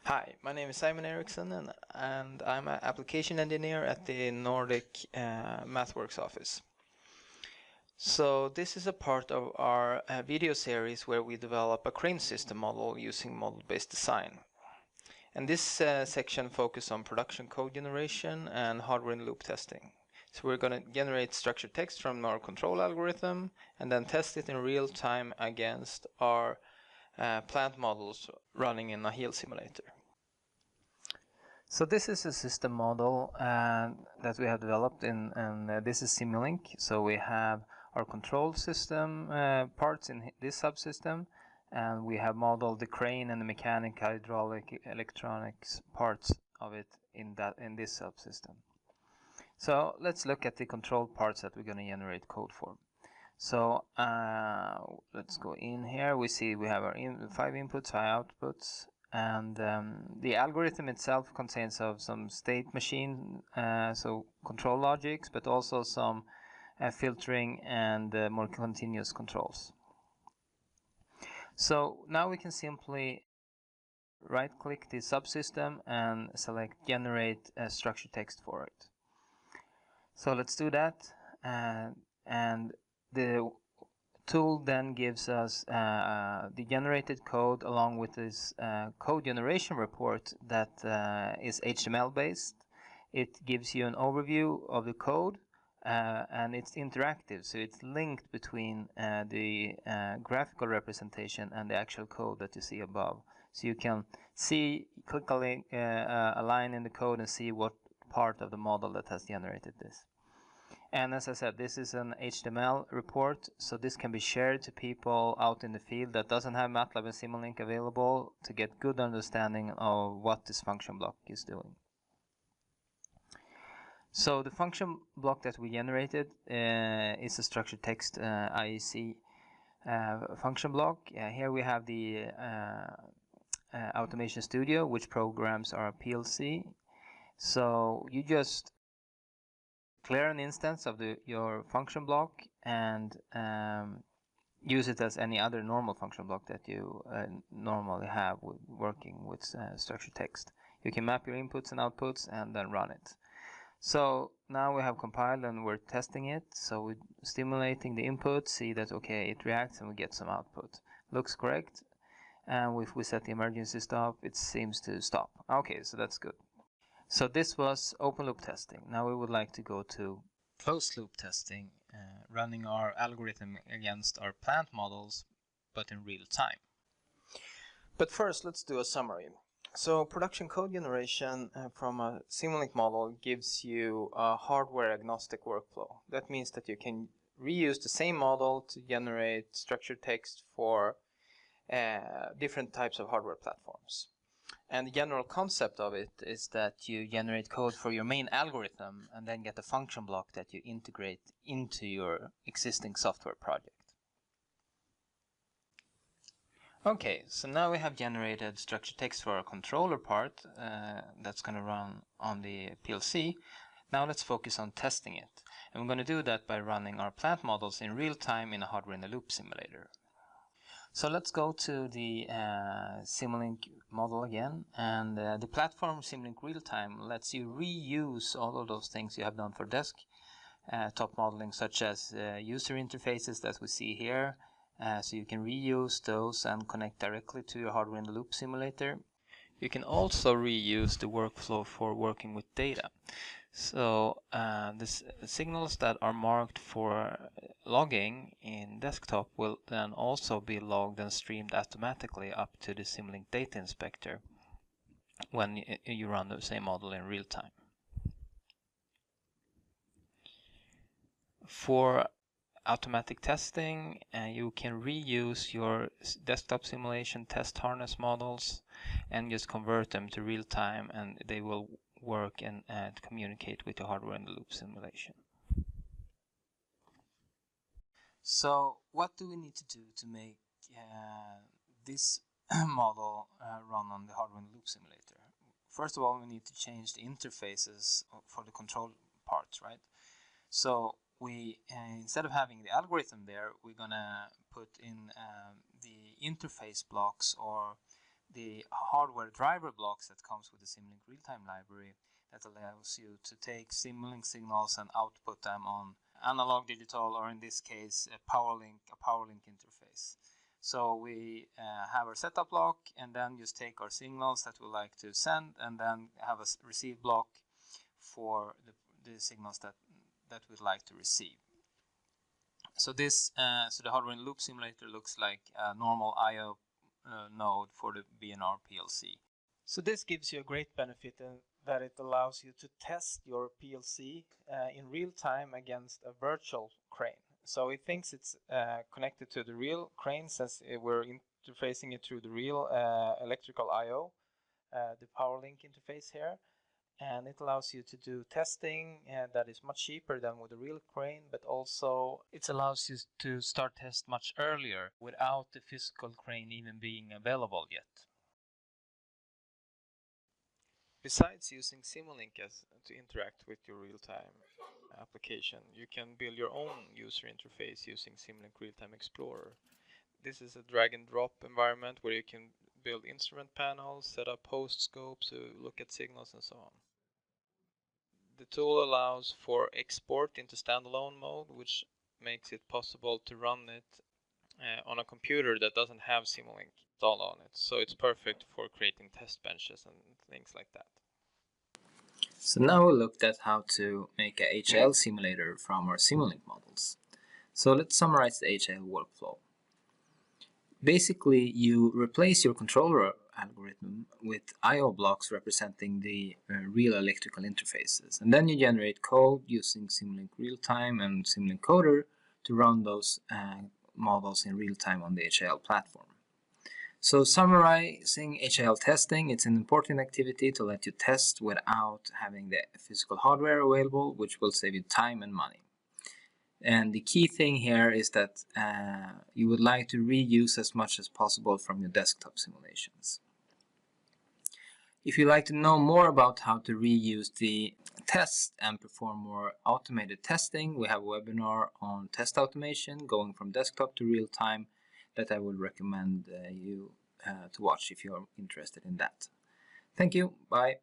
Hi, my name is Simon Eriksson and I'm an application engineer at the Nordic MathWorks office. So this is a part of our video series where we develop a crane system model using model-based design. And this section focuses on production code generation and hardware-in-the-loop testing. So we're going to generate structured text from our control algorithm and then test it in real time against our plant models running in a heel simulator. So this is a system model that we have developed and this is Simulink. So we have our control system parts in this subsystem, and we have modeled the crane and the mechanic, hydraulic, electronics parts of it in this subsystem. So let's look at the control parts that we're going to generate code for. So let's go in here. We see we have our 5 inputs, 5 outputs. And the algorithm itself contains of some state machine, so control logics, but also some filtering and more continuous controls. So now we can simply right-click the subsystem and select Generate structured text for it. So let's do that, and the tool then gives us the generated code along with this code generation report that is HTML based. It gives you an overview of the code and it's interactive, so it's linked between the graphical representation and the actual code that you see above. So you can click a line in the code and see what part of the model that has generated this. And as I said, this is an HTML report, so this can be shared to people out in the field that doesn't have MATLAB and Simulink available to get good understanding of what this function block is doing. So the function block that we generated is a structured text IEC function block. Here we have the Automation Studio, which programs our PLC. So you just declare an instance of your function block and use it as any other normal function block that you normally have working with structured text. You can map your inputs and outputs and then run it. So now we have compiled and we're testing it. So we're stimulating the input, see that okay, it reacts and we get some output. Looks correct. And if we set the emergency stop, it seems to stop. Okay, so that's good. So this was open loop testing. Now we would like to go to closed loop testing, running our algorithm against our plant models, but in real time. But first, let's do a summary. So production code generation from a Simulink model gives you a hardware agnostic workflow. That means that you can reuse the same model to generate structured text for different types of hardware platforms. And the general concept of it is that you generate code for your main algorithm and then get a function block that you integrate into your existing software project. Okay, so now we have generated structured text for our controller part that's going to run on the PLC. Now let's focus on testing it. And we're going to do that by running our plant models in real time in a hardware-in-the-loop simulator. So let's go to the Simulink model again, and the platform Simulink Real-Time lets you reuse all of those things you have done for desktop modeling, such as user interfaces that we see here, so you can reuse those and connect directly to your hardware-in-the-loop simulator. You can also reuse the workflow for working with data. So the signals that are marked for logging in desktop will then also be logged and streamed automatically up to the Simulink Data Inspector when you run the same model in real time. For automatic testing, you can reuse your desktop simulation test harness models and just convert them to real time, and they will work and communicate with the hardware-in-the-loop simulation. So what do we need to do to make this model run on the hardware-in-the-loop simulator? First of all, we need to change the interfaces for the control parts, right? So we instead of having the algorithm there, we're gonna put in the interface blocks or the hardware driver blocks that comes with the Simulink real-time library that allows you to take Simulink signals and output them on analog, digital, or in this case a PowerLink interface. So we have our setup block and then just take our signals that we like to send and then have a receive block for the signals that we'd like to receive. So this so the hardware in loop simulator looks like a normal I/O node for the B&R PLC. So this gives you a great benefit in that it allows you to test your PLC in real time against a virtual crane. So it thinks it's connected to the real crane since we're interfacing it through the real electrical I/O, the PowerLink interface here. And it allows you to do testing that is much cheaper than with a real crane, but also it allows you to start test much earlier without the physical crane even being available yet. Besides using Simulink to interact with your real-time application, you can build your own user interface using Simulink Real-Time Explorer. This is a drag and drop environment where you can build instrument panels, set up host scopes to look at signals and so on. The tool allows for export into standalone mode, which makes it possible to run it on a computer that doesn't have Simulink installed on it. So it's perfect for creating test benches and things like that. So now we looked at how to make a HL simulator from our Simulink models. So let's summarize the HL workflow. Basically, you replace your controller algorithm with I/O blocks representing the real electrical interfaces, and then you generate code using Simulink Real-Time and Simulink Coder to run those models in real time on the HL platform. So summarizing HL testing, it's an important activity to let you test without having the physical hardware available, which will save you time and money. And the key thing here is that you would like to reuse as much as possible from your desktop simulations. If you'd like to know more about how to reuse the test and perform more automated testing, we have a webinar on test automation going from desktop to real time that I would recommend you to watch if you're interested in that. Thank you. Bye.